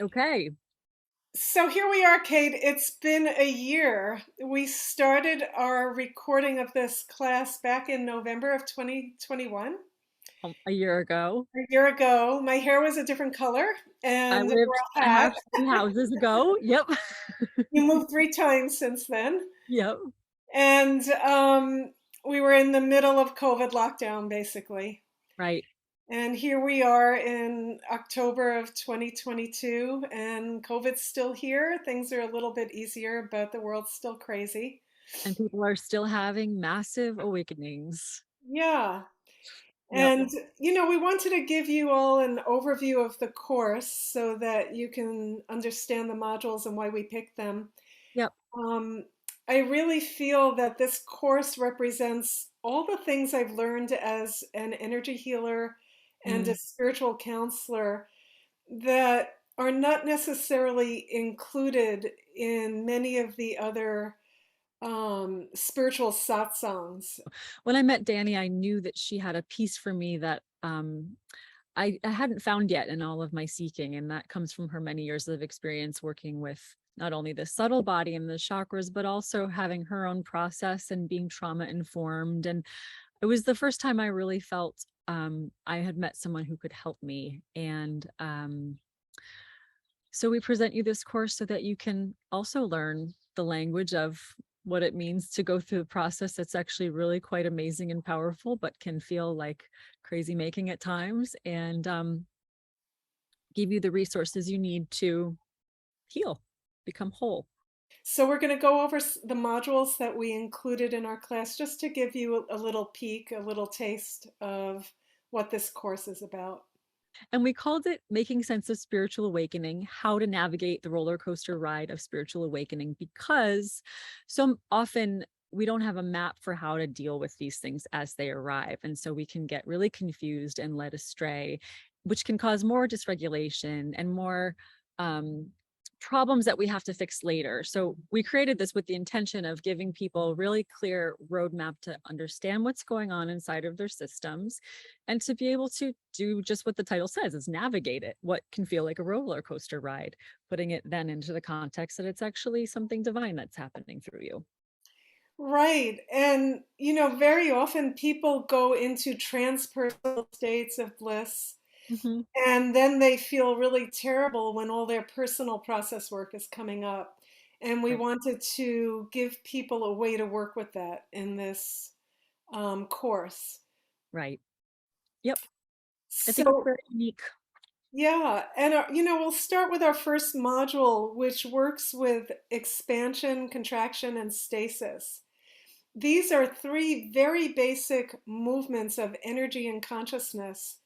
Okay. So here we are, Kate. It's been a year. We started our recording of this class back in November of 2021. A year ago. A year ago, my hair was a different color I and wore lived a a hat. house 3 houses ago. Yep. You moved 3 times since then. Yep. And we were in the middle of COVID lockdown, basically. Right. And here we are in October of 2022, and COVID's still here. Things are a little bit easier, but the world's still crazy. And people are still having massive awakenings. Yeah. Yep. And, we wanted to give you all an overview of the course so that you can understand the modules and why we picked them. Yep. Um, I really feel that this course represents all the things I've learned as an energy healer and a Mm. spiritual counselor that are not necessarily included in many of the other spiritual satsangs. When I met Dani, I knew that she had a piece for me that I hadn't found yet in all of my seeking. And that comes from her many years of experience working with not only the subtle body and the chakras, but also having her own process and being trauma informed. And it was the first time I really felt I had met someone who could help me. And so we present you this course so that you can also learn the language of what it means to go through the process that's actually really quite amazing and powerful, but can feel like crazy making at times, and give you the resources you need to heal, become whole. So we're going to go over the modules that we included in our class just to give you a little peek, a little taste of what this course is about. And we called it Making Sense of Spiritual Awakening, How to Navigate the Roller Coaster Ride of Spiritual Awakening, because so often we don't have a map for how to deal with these things as they arrive. And so we can get really confused and led astray, which can cause more dysregulation and more um, problems that we have to fix later. So we created this with the intention of giving people really clear roadmap to understand what's going on inside of their systems and to be able to do just what the title says, is navigate it, what can feel like a roller coaster ride, putting it then into the context that it's actually something divine that's happening through you. Right. And, very often people go into transpersonal states of bliss, Mhm. and then they feel really terrible when all their personal process work is coming up. And we Right. wanted to give people a way to work with that in this course. Right. Yep. I think it's So, very unique. yeah. And, we'll start with our first module, which works with expansion, contraction, and stasis. These are three very basic movements of energy and consciousness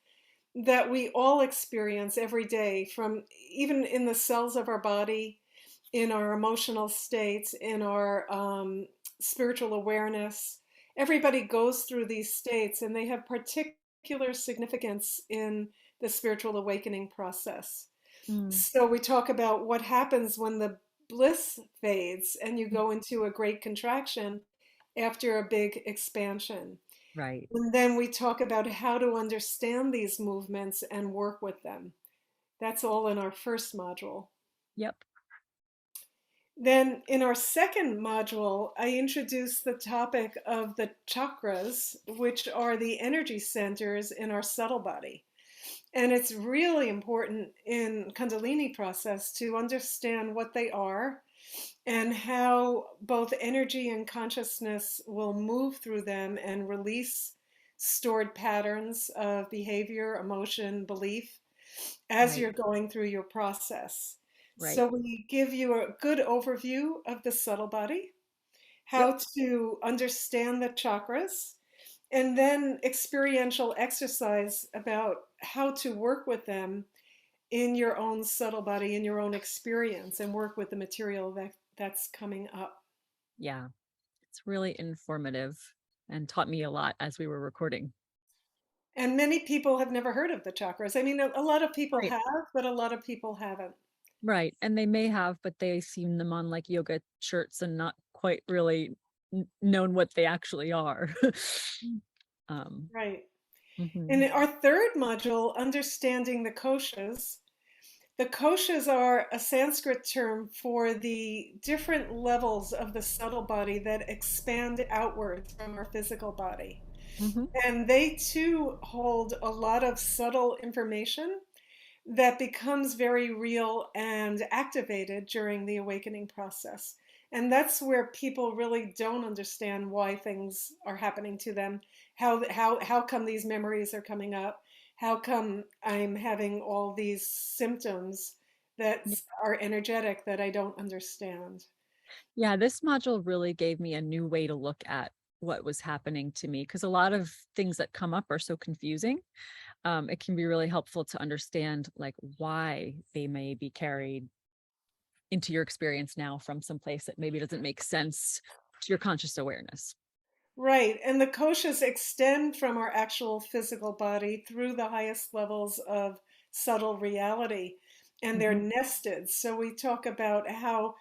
that we all experience every day, from even in the cells of our body, in our emotional states, in our spiritual awareness. Everybody goes through these states, and they have particular significance in the spiritual awakening process. Mm. So we talk about what happens when the bliss fades and you go into a great contraction after a big expansion. Right. And then we talk about how to understand these movements and work with them. That's all in our first module. Yep. Then in our second module, I introduce the topic of the chakras, which are the energy centers in our subtle body. And it's really important in Kundalini process to understand what they are and how both energy and consciousness will move through them and release stored patterns of behavior, emotion, belief as Right. you're going through your process. Right. So we give you a good overview of the subtle body, Yep. how to understand the chakras, and then experiential exercise about how to work with them in your own subtle body, in your own experience, and work with the material that's coming up. Yeah. It's really informative and taught me a lot as we were recording. And many people have never heard of the chakras. I mean, a lot of people Right. have, but a lot of people haven't. Right. And they may have, but they've seen them on like yoga shirts and not quite really known what they actually are. um, Right. In mhm. our third module, Understanding the Koshas, The koshas are a Sanskrit term for the different levels of the subtle body that expand outward from our physical body. Hmm. And they too hold a lot of subtle information that becomes very real and activated during the awakening process. And that's where people really don't understand why things are happening to them. How come these memories are coming up? How come I'm having all these symptoms that are energetic that I don't understand? Yeah, this module really gave me a new way to look at what was happening to me because a lot of things that come up are so confusing. It can be really helpful to understand like why they may be carried into your experience now from some place that maybe doesn't make sense to your conscious awareness. Right. And the koshas extend from our actual physical body through the highest levels of subtle reality, and they're Hmm. nested. So we talk about how,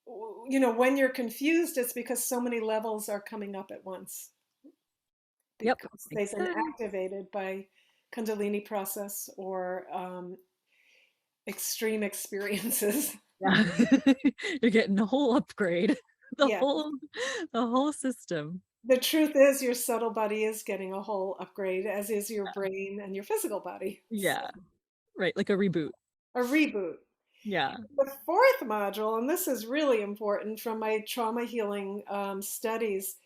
when you're confused, it's because so many levels are coming up at once Yep, because they've makes been sense. activated by Kundalini process or extreme experiences. Yeah. You're getting a whole upgrade. The Yeah. whole the whole system. The truth is, your subtle body is getting a whole upgrade, as is your brain and your physical body. So, Yeah. Right, like a reboot. a reboot. Yeah. The fourth module, and this is really important from my trauma healing studies,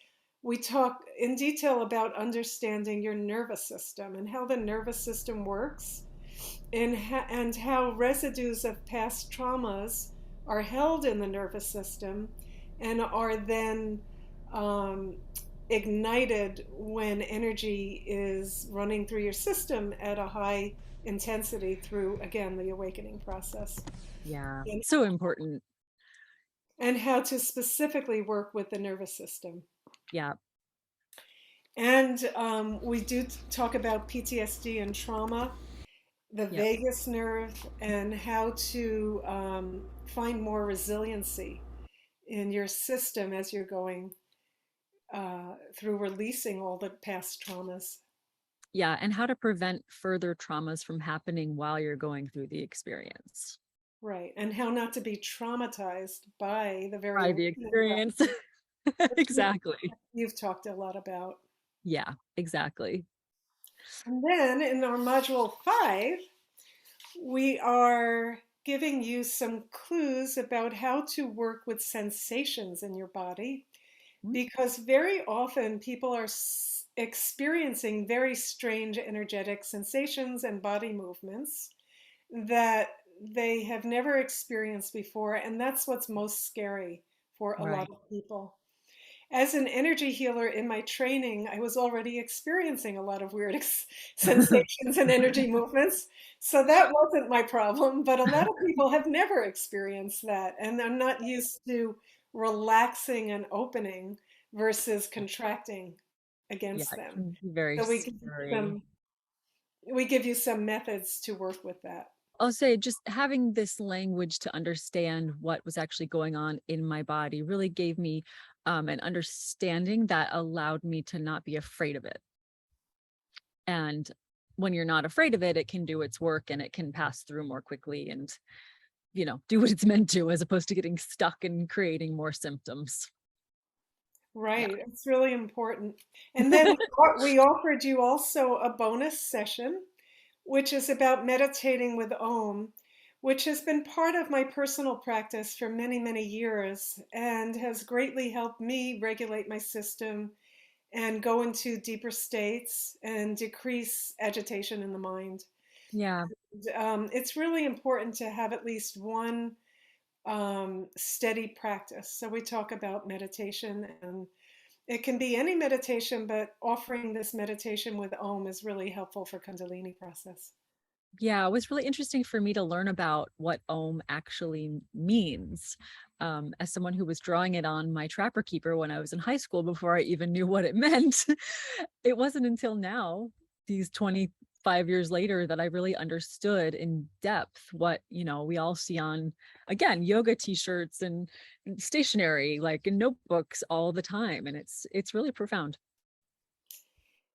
we talk in detail about understanding your nervous system and how the nervous system works and how residues of past traumas are held in the nervous system and are then um, ignited when energy is running through your system at a high intensity through, again, the awakening process. Yeah. And, So important. and how to specifically work with the nervous system. Yeah. And we do talk about PTSD and trauma, the Yep. vagus nerve, and how to find more resiliency in your system as you're going through releasing all the past traumas. Yeah, and how to prevent further traumas from happening while you're going through the experience. Right. And how not to be traumatized by the very By the awakening experience. process, which Exactly. you've talked a lot about. Yeah, exactly. And then in our module 5, we are giving you some clues about how to work with sensations in your body Mm. because very often people are experiencing very strange energetic sensations and body movements that they have never experienced before. And that's what's most scary for a lot Right. of people. As an energy healer in my training, I was already experiencing a lot of weird sensations and energy movements. So that wasn't my problem. But a lot of people have never experienced that and are not used to relaxing and opening versus contracting Yeah, against it them. can be very So scary. we give you some methods to work with that. I'll say just having this language to understand what was actually going on in my body really gave me an understanding that allowed me to not be afraid of it. And when you're not afraid of it, it can do its work and it can pass through more quickly and, do what it's meant to, as opposed to getting stuck and creating more symptoms. Yeah. Right, it's really important. And then we offered you also a bonus session, which is about meditating with Om, which has been part of my personal practice for many, many years and has greatly helped me regulate my system and go into deeper states and decrease agitation in the mind. Yeah. It's really important to have at least one steady practice. So we talk about meditation, and it can be any meditation, but offering this meditation with Om is really helpful for Kundalini process. Yeah, it was really interesting for me to learn about what Om actually means. As someone who was drawing it on my Trapper Keeper when I was in high school before I even knew what it meant, it wasn't until now, these 25 years later, that I really understood in depth what, we all see on, again, yoga t-shirts and stationery, like in notebooks all the time. And it's really profound.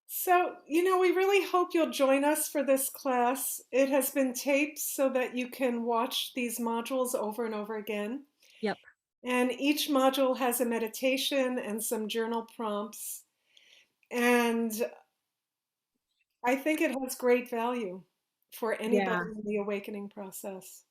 So, we really hope you'll join us for this class. It has been taped so that you can watch these modules over and over again. Yep. And each module has a meditation and some journal prompts. And I think it has great value for Yeah. anybody in the awakening process.